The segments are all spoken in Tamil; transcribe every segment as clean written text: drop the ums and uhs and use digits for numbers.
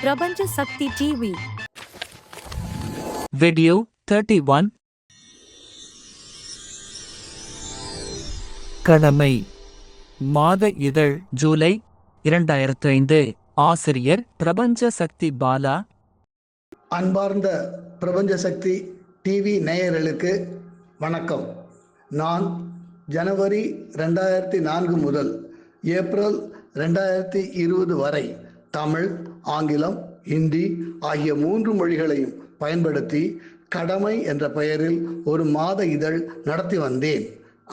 பிரபஞ்ச சக்தி டிவி. Video 31. கடமை. மாத இதழ் ஜூலை 2005. ஆசிரியர் பிரபஞ்ச சக்தி பாலா. அன்பார்ந்த பிரபஞ்ச சக்தி டிவி நேயர்களுக்கு வணக்கம். நான் ஜனவரி 2004 முதல் ஏப்ரல் 2020 வரை தமிழ், ஆங்கிலம், ஹிந்தி ஆகிய 3 மொழிகளையும் பயன்படுத்தி கடமை என்ற பெயரில் ஒரு மாத இதழ் நடத்தி வந்தேன்.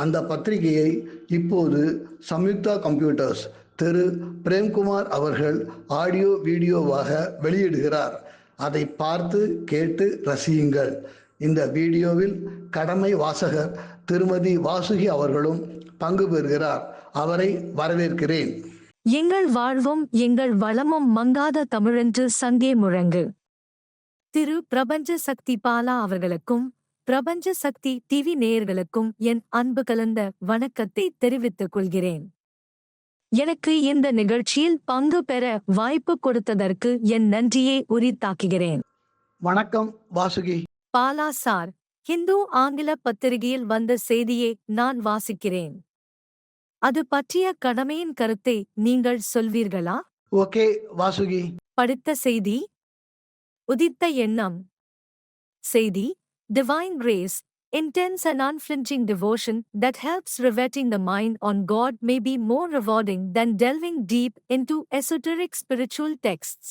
அந்த பத்திரிகையை இப்போது சம்யுக்தா கம்ப்யூட்டர்ஸ் திரு பிரேம்குமார் அவர்கள் ஆடியோ வீடியோவாக வெளியிடுகிறார். அதை பார்த்து கேட்டு ரசியுங்கள். இந்த வீடியோவில் கடமை வாசகர் திருமதி வாசுகி அவர்களும் பங்கு பெறுகிறார். அவரை வரவேற்கிறேன். எங்கள் வாழ்வும் எங்கள் வளமும் மங்காத தமிழென்று சங்கே முழங்கு. திரு பிரபஞ்ச சக்தி பாலா அவர்களுக்கும் பிரபஞ்ச சக்தி டிவி நேயர்களுக்கும் என் அன்பு கலந்த வணக்கத்தை தெரிவித்துக் கொள்கிறேன். எனக்கு இந்த நிகழ்ச்சியில் பங்கு பெற வாய்ப்பு கொடுத்ததற்கு என் நன்றியை உரித்தாக்குகிறேன். வணக்கம் வாசுகி. பாலா சார், ஹிந்து ஆங்கில பத்திரிகையில் வந்த செய்தியை நான் வாசிக்கிறேன். அது பற்றிய கடமையின் கருத்தை நீங்கள் சொல்வீர்களா? ஓகே வாசுகி. படித்த செய்தி. உதித்த எண்ணம். செய்தி: Divine grace, intense and unflinching devotion that helps riveting the mind on God may be more rewarding than delving deep into esoteric spiritual texts.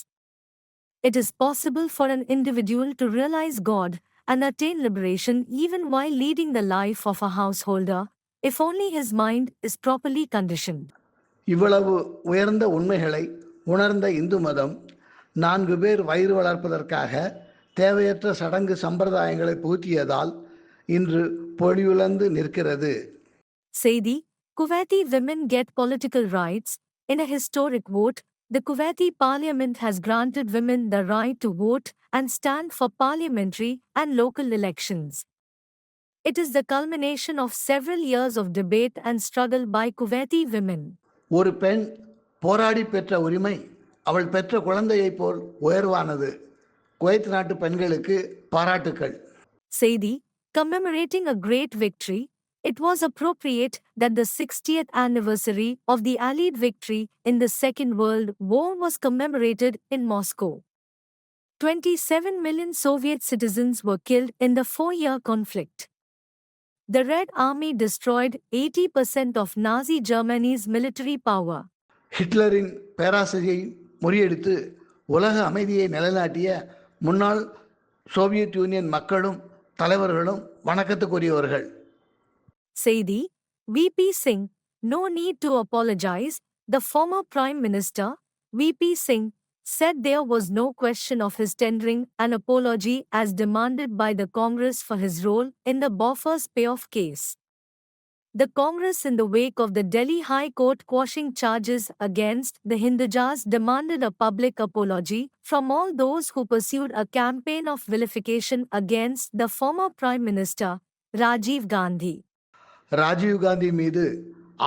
It is possible for an individual to realize God and attain liberation even while leading the life of a householder, if only his mind is properly conditioned. இவ்வளவு உயர்ந்த உண்மைகளை உணர்ந்த இந்து மதம் 4 பேர் வயிறு வளர்ப்பதற்காக தேவையற்ற சடங்கு சம்பிரதாயங்களை புகுத்தியதால் இன்று பொழியுழந்து நிற்கிறது. செய்தி: Kuwaiti women get political rights. In a historic vote, the Kuwaiti parliament has granted women the right to vote and stand for parliamentary and local elections. It is the culmination of several years of debate and struggle by Kuwaiti women. ஒரு பெண் போராடி பெற்ற உரிமை அவள் பெற்ற குழந்தையைப் போல் உயர்வானது. குவைத் நாட்டு பெண்களுக்கு பாராட்டுக்கள். செய்தி: Commemorating a great victory, it was appropriate that the 60th anniversary of the Allied victory in the Second World War was commemorated in Moscow. 27 million Soviet citizens were killed in the 4-year conflict. The Red Army destroyed 80% of Nazi Germany's military power. ஹிட்லரின் பேராசையை முறியடித்து உலக அமைதியை நிலைநாட்டிய முன்னாள் சோவியத் யூனியன் மக்களும் தலைவர்களும் வணக்கத்துக்குரியவர்கள். செய்தி: VP Singh, no need to apologize. The former Prime Minister, VP Singh, said there was no question of his tendering an apology as demanded by the Congress for his role in the Bofors payoff case. The Congress, in the wake of the Delhi High Court quashing charges against the Hindujas, demanded a public apology from all those who pursued a campaign of vilification against the former Prime Minister, Rajiv Gandhi. Rajiv Gandhi மீது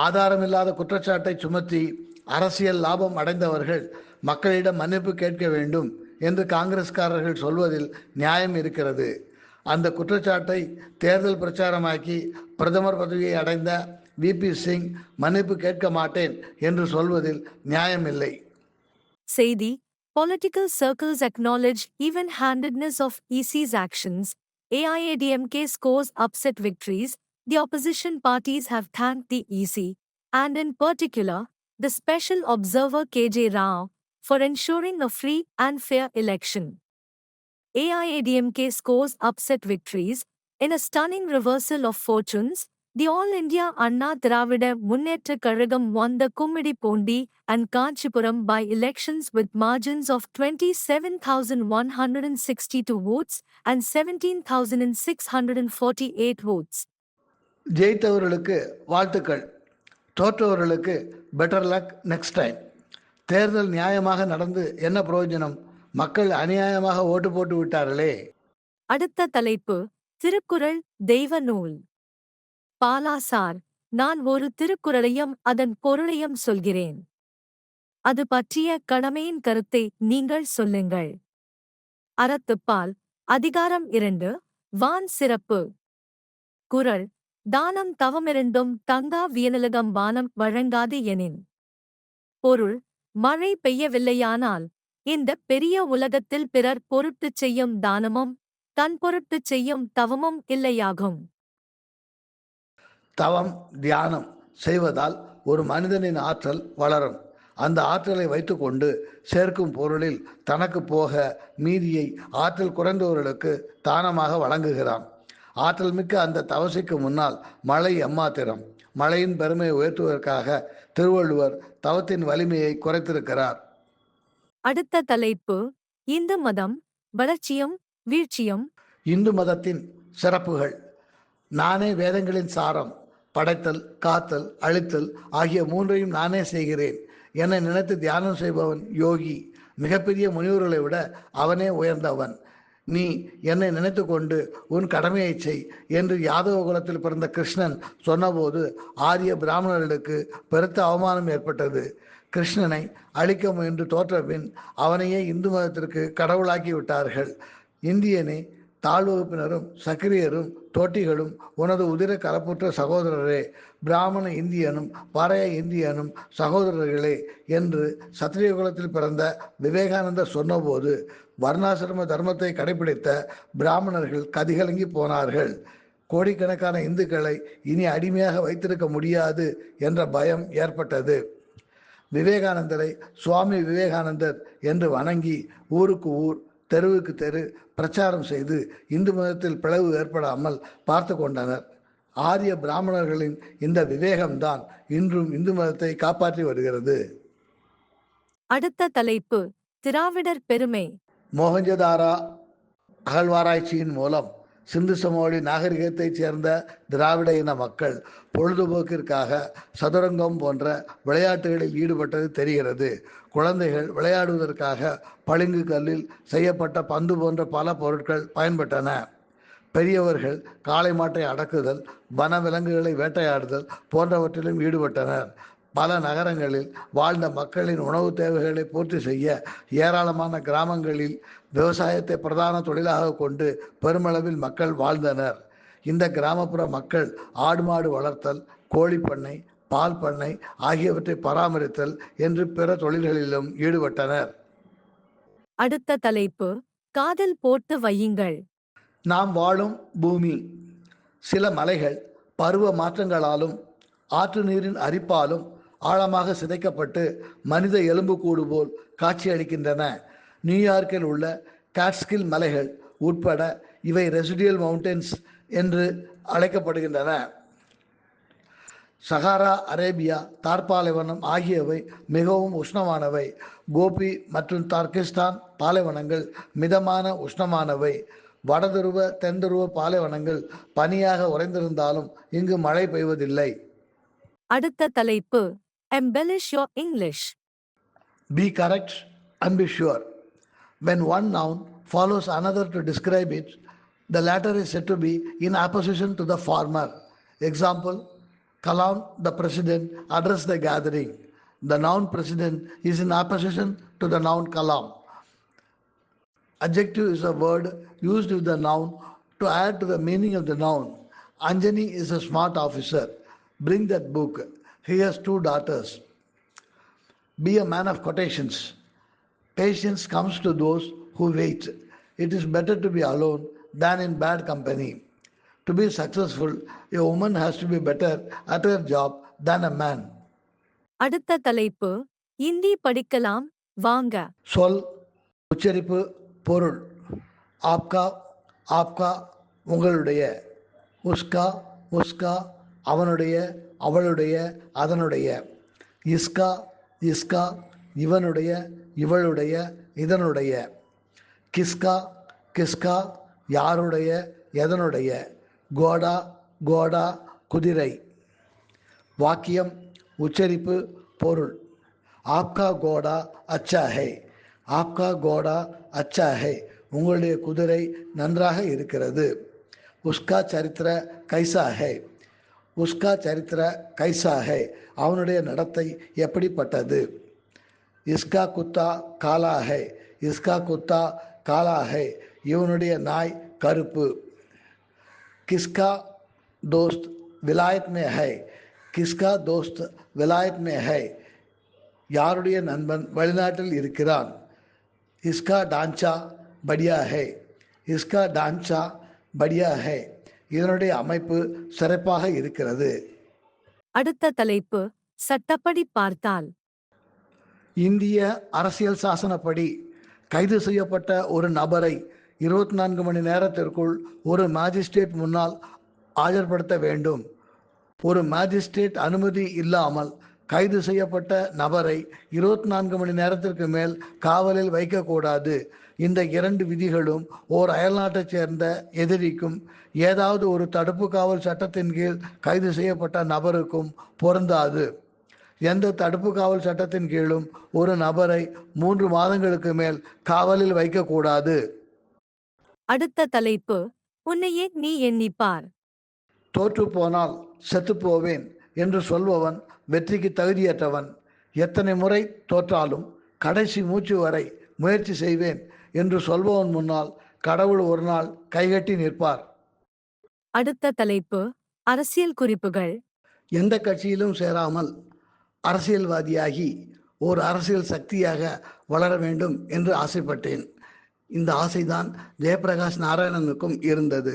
ஆதாரமில்லாத குற்றச்சாட்டை சுமத்தி அரசியல் லாபம் அடைந்தவர்கள் மக்களிடம் மன்னிப்பு கேட்க வேண்டும் என்று காங்கிரஸ்காரர்கள் சொல்வதில் நியாயம் இருக்கிறது. அந்த குற்றச்சாட்டை தேர்தல் பிரச்சாரமாக்கி பிரதமர் பதவியை அடைந்த விபி சிங் மன்னிப்பு கேட்க மாட்டேன் என்று சொல்வதில் நியாயமில்லை. செய்தி: Political circles acknowledge even-handedness of EC's actions. AIADMK scores upset victories. The opposition parties have thanked the EC, and in particular, the Special Observer KJ Rao, for ensuring a free and fair election. AIADMK scores upset victories. In a stunning reversal of fortunes, the All India Anna Dravida Munneta Kazhagam won the Kummidi and Kanchipuram by elections with margins of 27,162 votes and 17,648 votes. ஜெயித்தவர்களுக்கு வாழ்த்துக்கள், தோற்றவர்களுக்கு பெட்டர் லக் நெக்ஸ்ட் டைம். தேர்தல் நியாயமாக நடந்து என்ன பிரயோஜனம்? மக்கள் அநியாயமாக ஓட்டு போட்டு விட்டார்களே. அடுத்த தலைப்பு: திருக்குறள் தெய்வ நூல். பாலா சார், நான் ஒரு திருக்குறளையும் அதன் பொருளையும் சொல்கிறேன். அது பற்றிய கடமையின் கருத்தை நீங்கள் சொல்லுங்கள். அறத்துப்பால் அதிகாரம் 2 வான் சிறப்பு. குறள் தானம் தவமிரண்டும் தங்கா வியனுலகம் வானம் வழங்காது எனின். பொருள் மழை பெய்யவில்லையானால் இந்த பெரிய உலகத்தில் பிறர் பொருட்டுச் செய்யும் தானமும் தன் பொருட்டுச் செய்யும் தவமும் இல்லையாகும். தவம் தியானம் செய்வதால் ஒரு மனிதனின் ஆற்றல் வளரும். அந்த ஆற்றலை வைத்துக்கொண்டு சேர்க்கும் பொருளில் தனக்கு போக மீதியை ஆற்றல் குறைந்தவர்களுக்கு தானமாக வழங்குகிறான். ஆற்றல் மிக்க அந்த தவசிக்கு முன்னால் மழை எம்மாத்திரம். மழையின் பெருமையை உயர்த்துவதற்காக திருவள்ளுவர் தவத்தின் வலிமையை குறைத்திருக்கிறார். அடுத்த தலைப்பு இந்து மதம் வளர்ச்சியும் வீழ்ச்சியும். இந்து மதத்தின் சிறப்புகள். நானே வேதங்களின் சாரம். படைத்தல், காத்தல், அழித்தல் ஆகிய மூன்றையும் நானே செய்கிறேன். என்னை நினைத்து தியானம் செய்பவன் யோகி. மிகப்பெரிய முனிவர்களை விட அவனே உயர்ந்தவன். நீ என்னை நினைத்து கொண்டு உன் கடமையை செய் என்று யாதவ குலத்தில் பிறந்த கிருஷ்ணன் சொன்னபோது ஆரிய பிராமணர்களுக்கு பெருத்த அவமானம் ஏற்பட்டது. கிருஷ்ணனை அழிக்க முயன்று தோற்றபின் அவனையே இந்து மதத்திற்கு கடவுளாக்கி விட்டார்கள். இந்தியனே, தாழ்வகுப்பினரும் சக்கிரியரும் தோட்டிகளும் உனது உதிர கலப்புற்ற சகோதரரே, பிராமண இந்தியனும் பறைய இந்தியனும் சகோதரர்களே என்று சத்திரிய குலத்தில் பிறந்த விவேகானந்தர் சொன்னபோது வர்ணாசிரம தர்மத்தை கடைபிடித்த பிராமணர்கள் கதிகலங்கி போனார்கள். கோடிக்கணக்கான இந்துக்களை இனி அடிமையாக வைத்திருக்க முடியாது என்ற பயம் ஏற்பட்டது. விவேகானந்தரை சுவாமி விவேகானந்தர் என்று வணங்கி ஊருக்கு ஊர், தெருவுக்கு தெரு பிரச்சாரம் செய்து இந்து மதத்தில் பிளவு ஏற்படாமல் பார்த்து கொண்டனர். ஆரிய பிராமணர்களின் இந்த விவேகம்தான் இன்றும் இந்து மதத்தை காப்பாற்றி வருகிறது. அடுத்த தலைப்பு திராவிடர் பெருமை. மோகஞ்சதாரா அகழ்வாராய்ச்சியின் மூலம் சிந்து சமவெளி நாகரிகத்தைச் சேர்ந்த திராவிட இன மக்கள் பொழுதுபோக்கிற்காக சதுரங்கம் போன்ற விளையாட்டுகளில் ஈடுபட்டது தெரிகிறது. குழந்தைகள் விளையாடுவதற்காக பளிங்கு கல்லில் செய்யப்பட்ட பந்து போன்ற பல பொருட்கள் பயன்பட்டன. பெரியவர்கள் காளை மாட்டை அடக்குதல், வன விலங்குகளை வேட்டையாடுதல் போன்றவற்றிலும் ஈடுபட்டனர். பல நகரங்களில் வாழ்ந்த மக்களின் உணவு தேவைகளை பூர்த்தி செய்ய ஏராளமான கிராமங்களில் விவசாயத்தை பிரதான தொழிலாக கொண்டு பெருமளவில் மக்கள் வாழ்ந்தனர். இந்த கிராமப்புற மக்கள் ஆடு மாடு வளர்த்தல், கோழி பண்ணை, பால் பண்ணை ஆகியவற்றை பராமரித்தல் என்று பிற தொழில்களிலும் ஈடுபட்டனர். அடுத்த தலைப்பு காதில் போட்டு வையுங்கள். நாம் வாழும் பூமி. சில மலைகள் பருவ மாற்றங்களாலும் ஆற்று நீரின் அரிப்பாலும் ஆழமாக சிதைக்கப்பட்டு மனித எலும்புக்கூடு போல் காட்சியளிக்கின்றன. நியூயார்க்கில் உள்ள காட்ஸ்கில் மலைகள் உட்பட இவை ரெசிடியல் மவுண்டன்ஸ் என்று அழைக்கப்படுகின்றன. சஹாரா, அரேபியா, தார்பாலைவனம் ஆகியவை மிகவும் உஷ்ணமானவை. கோபி மற்றும் தார்கிஸ்தான் பாலைவனங்கள் மிதமான உஷ்ணமானவை. வடதுருவ தென்துருவ பாலைவனங்கள் பனியாக உறைந்திருந்தாலும் இங்கு மழை பெய்வதில்லை. அடுத்த தலைப்பு embellish your English. Be correct and be sure. When one noun follows another to describe it, the latter is said to be in opposition to the former. Example, Kalam, the president, addressed the gathering. The noun president is in opposition to the noun Kalam. Adjective is a word used with the noun to add to the meaning of the noun. Anjani is a smart officer. Bring that book. He has 2 daughters. Be a man of quotations. Patience comes to those who wait. It is better to be alone than in bad company. To be successful, a woman has to be better at her job than a man. அடுத்த தலைப்பு இந்தி படிக்கலாம் வாங்க. சொல், உச்சரிப்பு, பொருள். ஆப்கா, ஆப்கா உங்களுடைய. உஸ்கா, உஸ்கா அவனுடைய, அவளுடைய, அதனுடைய. இஸ்கா, இஸ்கா இவனுடைய, இவளுடைய, இதனுடைய. கிஸ்கா, கிஸ்கா யாருடைய, எதனுடைய. கோடா, கோடா குதிரை. வாக்கியம், உச்சரிப்பு, பொருள். ஆப்கா கோடா அச்சா ஹை. ஆப்கா கோடா அச்சா ஹை உங்களுடைய குதிரை நன்றாக இருக்கிறது. உஸ்கா சரித்திர கைசா ஹை. உஸ்கா சரித்திர கைசா ஹை அவனுடைய நடத்தை எப்படிப்பட்டது. இஸ்கா குத்தா காலா ஹை, இஸ்கா குத்தா காலா ஹை, இவனுடைய நாய் கருப்பு. கிஸ்கா தோஸ்த் விலாயத் மே ஹை, கிஸ்கா தோஸ்த் விலாயத் மே ஹை, யாருடைய நண்பன் வெளிநாட்டில் இருக்கிறான். இஸ்கா டான்ச்சா படியா ஹை, இஸ்கா டான்ச்சா படியா ஹை, இதனுடைய அமைப்பு சிறப்பாக இருக்கிறது. அடுத்த தலைப்பு சட்டப்படி பார்த்தால். இந்திய அரசியல் சாசனப்படி கைது செய்யப்பட்ட ஒரு நபரை 24 மணி நேரத்திற்குள் ஒரு மாஜிஸ்ட்ரேட் முன்னால் ஆஜர்படுத்த வேண்டும். ஒரு மாஜிஸ்ட்ரேட் அனுமதி இல்லாமல் கைது செய்யப்பட்ட நபரை 24 மணி நேரத்திற்கு மேல் காவலில் வைக்கக்கூடாது. இந்த 2 விதிகளும் ஓர் அயல்நாட்டைச் சேர்ந்த எதிரிக்கும் ஏதாவது ஒரு தடுப்பு காவல் சட்டத்தின் கீழ் கைது செய்யப்பட்ட நபருக்கும் பொருந்தாது. எந்த தடுப்பு காவல் சட்டத்தின் கீழும் ஒரு நபரை 3 மாதங்களுக்கு மேல் காவலில் வைக்கக்கூடாது. அடுத்த தலைப்பு உன்னையே நீ எண்ணிப்பார். தோற்று போனால் செத்துப்போவேன் என்று சொல்பவன் வெற்றிக்கு தகுதியற்றவன். எத்தனை முறை தோற்றாலும் கடைசி மூச்சு வரை முயற்சி செய்வேன் என்று சொல்பவன் முன்னால் கடவுள் ஒரு நாள் கைகட்டி நிற்பார். அடுத்த தலைப்பு அரசியல் குறிப்புகள். எந்த கட்சியிலும் சேராமல் அரசியல்வாதியாகி ஓர் அரசியல் சக்தியாக வளர வேண்டும் என்று ஆசைப்பட்டேன். இந்த ஆசைதான் ஜெயபிரகாஷ் நாராயணனுக்கும் இருந்தது.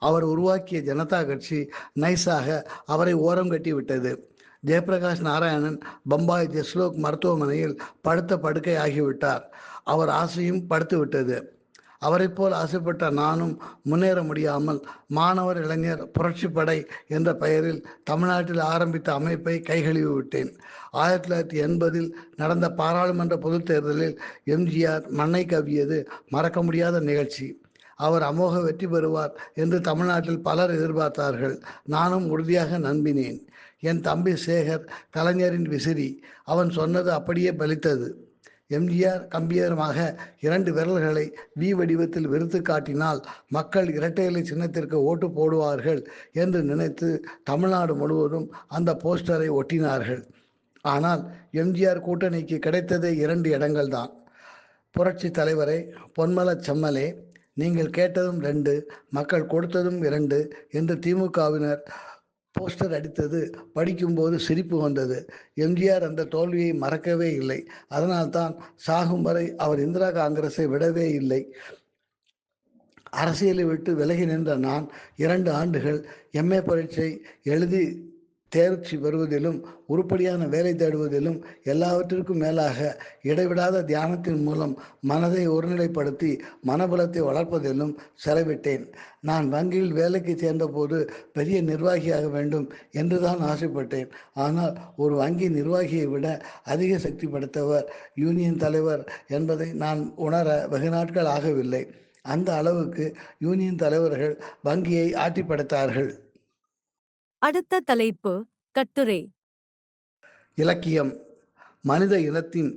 அவர் உருவாக்கிய ஜனதா கட்சி நைஸாக அவரை ஓரம் கட்டி விட்டது. ஜெயபிரகாஷ் நாராயணன் பம்பாய் ஜெஸ்லோக் மருத்துவமனையில் படுத்த படுக்கை ஆகிவிட்டார். அவர் ஆசையும் படுத்து விட்டது. அவரைப் போல் ஆசைப்பட்ட நானும் முன்னேற முடியாமல் மாணவர் இளைஞர் புரட்சிப்படை என்ற பெயரில் தமிழ்நாட்டில் ஆரம்பித்த அமைப்பை கைகழுவி விட்டேன். 1980 நடந்த பாராளுமன்ற பொதுத் தேர்தலில் எம்ஜிஆர் மண்ணை கவ்வியது மறக்க முடியாத நிகழ்ச்சி. அவர் அமோக வெற்றி பெறுவார் என்று தமிழ்நாட்டில் பலர் எதிர்பார்த்தார்கள். நானும் உறுதியாக நம்பினேன். என் தம்பி சேகர் கலைஞரின் விசிறி. அவன் சொன்னது அப்படியே பலித்தது. எம்ஜிஆர் கம்பீரமாக 2 விரல்களை வி வடிவத்தில் விரித்து காட்டினால் மக்கள் இரட்டை இலை சின்னத்திற்கு ஓட்டு போடுவார்கள் என்று நினைத்து தமிழ்நாடு முழுவதும் அந்த போஸ்டரை ஒட்டினார்கள். ஆனால் எம்ஜிஆர் கூட்டணிக்கு கிடைத்ததே 2 இடங்கள்தான். புரட்சி தலைவரே, பொன்மலச் செம்மலே, நீங்கள் கேட்டதும் 2, மக்கள் கொடுத்ததும் 2 என்று திமுகவினர் போஸ்டர் அடித்தது படிக்கும்போது சிரிப்பு வந்தது. எம்ஜிஆர் அந்த தோல்வியை மறக்கவே இல்லை. அதனால்தான் சாகும் வரை அவர் இந்திரா காங்கிரஸை விடவே இல்லை. அரசியலை விட்டு விலகி நின்ற நான் 2 ஆண்டுகள் MA பரீட்சை எழுதி தேர்ச்சி பெறுவதிலும் உருப்படியான வேலை தேடுவதிலும் எல்லாவற்றிற்கும் மேலாக இடைவிடாத தியானத்தின் மூலம் மனதை ஒருநிலைப்படுத்தி மனபலத்தை வளர்ப்பதிலும் செலவிட்டேன். நான் வங்கியில் வேலைக்கு சேர்ந்தபோது பெரிய நிர்வாகியாக வேண்டும் என்றுதான் ஆசைப்பட்டேன். ஆனால் ஒரு வங்கி நிர்வாகியை விட அதிக சக்தி படைத்தவர் யூனியன் தலைவர் என்பதை நான் உணர வெகு நாட்கள் ஆகவில்லை. அந்த அளவுக்கு யூனியன் தலைவர்கள் வங்கியை ஆட்டி படைத்தார்கள். அடுத்த தலைப்பு கட்டுரை. இலக்கியம். மனித இனத்தின்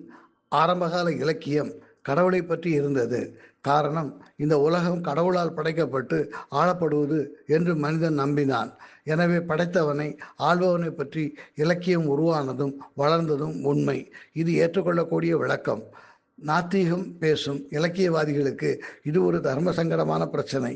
ஆரம்பகால இலக்கியம் கடவுளை பற்றி இருந்தது. காரணம், இந்த உலகம் கடவுளால் படைக்கப்பட்டு ஆளப்படுவது என்று மனிதன் நம்பினான். எனவே படைத்தவனை ஆள்பவனை பற்றி இலக்கியம் உருவானதும் வளர்ந்ததும் உண்மை. இது ஏற்றுக்கொள்ளக்கூடிய விளக்கம். நாத்திகம் பேசும் இலக்கியவாதிகளுக்கு இது ஒரு தர்ம சங்கடமான பிரச்சனை.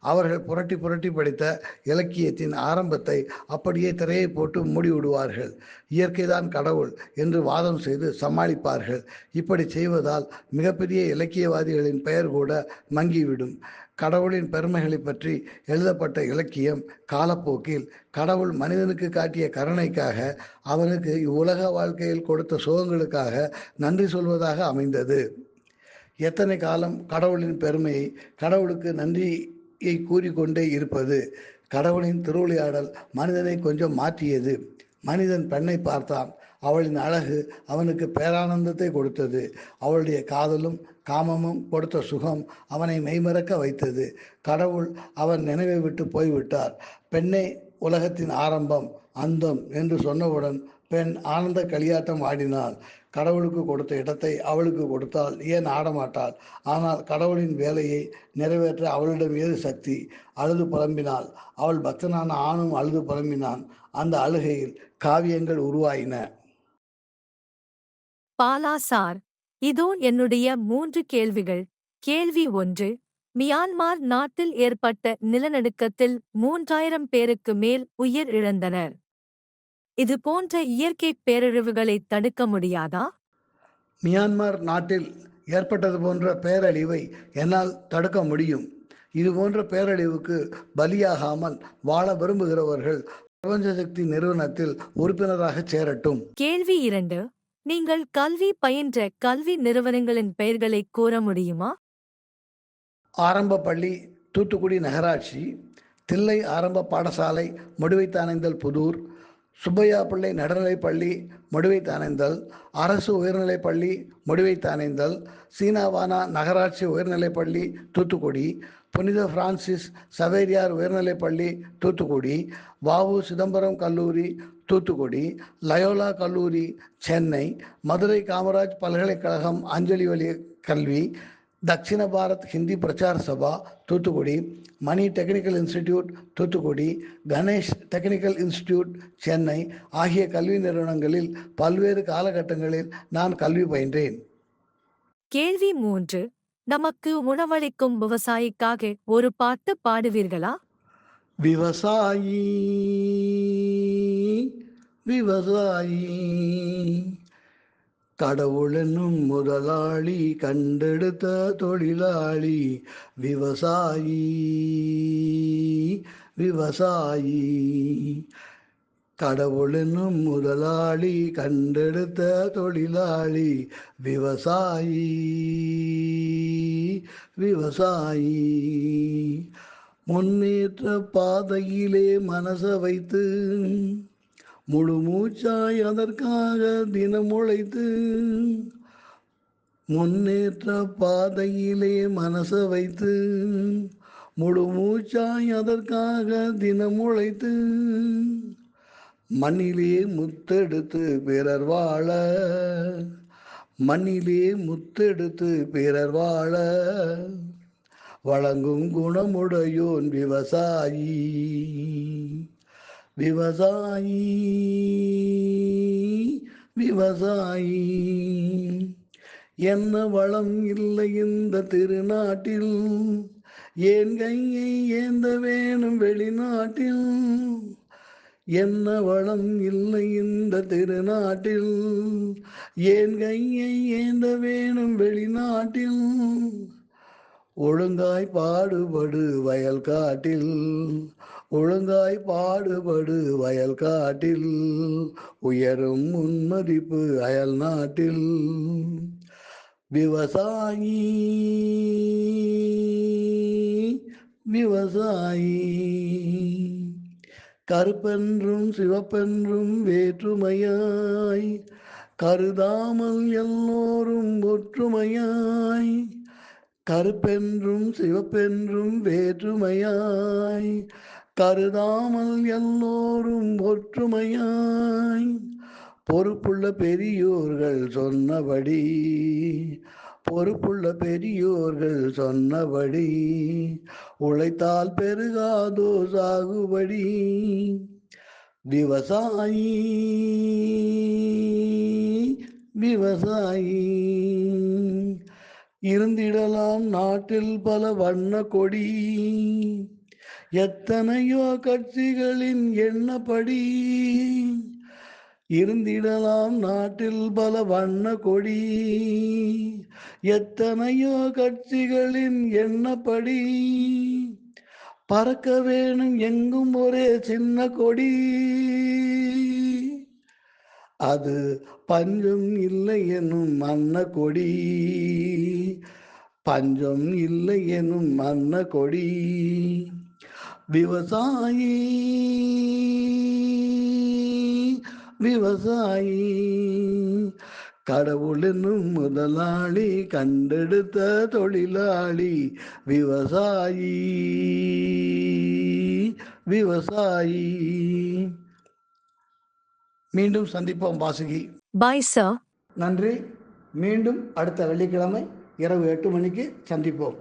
அவர்கள் புரட்டி புரட்டி படித்த இலக்கியத்தின் ஆரம்பத்தை அப்படியே திரையை போட்டு மூடிவிடுவார்கள். இயற்கைதான் கடவுள் என்று வாதம் செய்து சமாளிப்பார்கள். இப்படி செய்வதால் மிகப்பெரிய இலக்கியவாதிகளின் பெயர் கூட மங்கிவிடும். கடவுளின் பெருமைகளை பற்றி எழுதப்பட்ட இலக்கியம் காலப்போக்கில் கடவுள் மனிதனுக்கு காட்டிய கருணைக்காக, அவனுக்கு இவ்வுலக வாழ்க்கையில் கொடுத்த சுகங்களுக்காக நன்றி சொல்வதாக அமைந்தது. எத்தனை காலம் கடவுளின் பெருமையை, கடவுளுக்கு நன்றியை கூறிக்கொண்டே இருப்பது? கடவுளின் திருவிளையாடல் மனிதனை கொஞ்சம் மாற்றியது. மனிதன் பெண்ணை பார்த்தான். அவளின் அழகு அவனுக்கு பேரானந்தத்தை கொடுத்தது. அவளுடைய காதலும் காமமும் கொடுத்த சுகம் அவனை மெய்மறக்க வைத்தது. கடவுள் அவன் நினைவை விட்டு போய்விட்டார். பெண்ணே உலகத்தின் ஆரம்பம் அந்தம் என்று சொன்னவுடன் பெண் ஆனந்த களியாட்டம் ஆடினாள். கடவுளுக்கு கொடுத்த இடத்தை அவளுக்கு கொடுத்தால் ஏன் ஆடமாட்டாள்? ஆனால் கடவுளின் வேலையை நிறைவேற்ற அவளிடம் ஏது சக்தி? அழுது புலம்பினாள். அவள் பக்தனான ஆணும் அழுது புலம்பினான். அந்த அழுகையில் காவியங்கள் உருவாயின. பாலாசார் இதோ என்னுடைய 3 கேள்விகள். கேள்வி 1. மியான்மார் நாட்டில் ஏற்பட்ட நிலநடுக்கத்தில் 3000 பேருக்கு மேல் உயிர் இழந்தனர். இது போன்ற இயற்கைப் பேரழிவுகளைத் தடுக்க முடியாதா? மியான்மர் நாட்டில் ஏற்பட்டது போன்ற பேரழிவை என்னால் தடுக்க முடியும். இது போன்ற பேரழிவுக்கு பலியாகாமல் வாழ விரும்புகிறவர்கள் பிரபஞ்ச சக்தி நிறுவனத்தில் உறுப்பினராக சேரட்டும். கேள்வி 2. நீங்கள் கல்வி பயின்ற கல்வி நிறுவனங்களின் பெயர்களைக் கூற முடியுமா? ஆரம்ப பள்ளி தூத்துக்குடி நகராட்சி, தில்லை ஆரம்ப பாடசாலை முடிவைத்தானேந்தல் புதூர், சுப்பையா பிள்ளை நடுநிலைப்பள்ளி முடிவைத்தானேந்தல், அரசு உயர்நிலைப்பள்ளி முடிவைத்தானேந்தல், சீனாவானா நகராட்சி உயர்நிலைப்பள்ளி தூத்துக்குடி, புனித பிரான்சிஸ் சவேரியார் உயர்நிலைப்பள்ளி தூத்துக்குடி, வஉ சிதம்பரம் கல்லூரி தூத்துக்குடி, லயோலா கல்லூரி சென்னை, மதுரை காமராஜ் பல்கலைக்கழகம் அஞ்சலி வழி கல்வி, தக்ஷிண Bharat Hindi Prachar Sabha Thoothukudi, Mani technical institute Thoothukudi, Ganesh technical institute Chennai ஆகிய கல்வி நிறுவனங்களில் பல்வேறு காலகட்டங்களில் நான் கல்வி பயின்றேன். கேள்வி 3. நமக்கு உணவளிக்கும் விவசாயிக்காக ஒரு பாட்டு பாடுவீர்களா? விவசாயி விவசாயி கடவுள் என்னும் முதலாளி கண்டெடுத்த தொழிலாளி விவசாயி விவசாயி கடவுள் என்னும் முதலாளி கண்டெடுத்த தொழிலாளி விவசாயி விவசாயி முன்னேற்ற பாதையிலே மனச வைத்து முழு மூச்சாய் அதற்காக தினம் உழைத்து முன்னேற்ற பாதையிலே மனச வைத்து முழு மூச்சாய் அதற்காக தினம் உழைத்து மண்ணிலே முத்தெடுத்து பிறர் வாழ மண்ணிலே முத்தெடுத்து பிறர் வாழ வழங்கும் குணமுடையோன் விவசாயி விவசாயி விவசாயி என்ன வளம் இல்லை இந்த திருநாட்டில் ஏன் கையை ஏந்த வேணும் வெளிநாட்டில் என்ன வளம் இல்லை இந்த திருநாட்டில் ஏன் கையை ஏந்த வேணும் வெளிநாட்டில் ஒழுங்காய் பாடுபடு வயல் காட்டில் ஒழுங்காய் பாடுபடு வயல் காட்டில் உயரும் முன்மதிப்பு அயல் நாட்டில் விவசாயி விவசாயி கருப்பென்றும் சிவப்பென்றும் வேற்றுமையாய் கருதாமல் எல்லோரும் ஒற்றுமையாய் கருப்பென்றும் சிவப்பென்றும் வேற்றுமையாய் கருதாமல் எல்லோரும் ஒற்றுமையாய் பொறுப்புள்ள பெரியோர்கள் சொன்னபடி பொறுப்புள்ள பெரியோர்கள் சொன்னபடி உழைத்தால் பெருகாதோ சாகுபடி விவசாயி விவசாயி இருந்திடலாம் நாட்டில் பல வண்ண கொடி எத்தனையோ கட்சிகளின் எண்ணப்படி இருந்திடலாம் நாட்டில் பல வண்ண கொடி எத்தனையோ கட்சிகளின் எண்ணப்படி பறக்க வேணும் எங்கும் ஒரே சின்ன கொடி அது பஞ்சம் இல்லை எனும் மன்ன கொடி பஞ்சம் இல்லை எனும் மன்ன கொடி விவசாயி விவசாயி கடவுள் என்னும் முதலாளி கண்டெடுத்த தொழிலாளி விவசாயி விவசாயி. மீண்டும் சந்திப்போம் வாசுகி. Bye, sir. நன்றி. மீண்டும் அடுத்த வெள்ளிக்கிழமை இரவு 8 மணிக்கு சந்திப்போம்.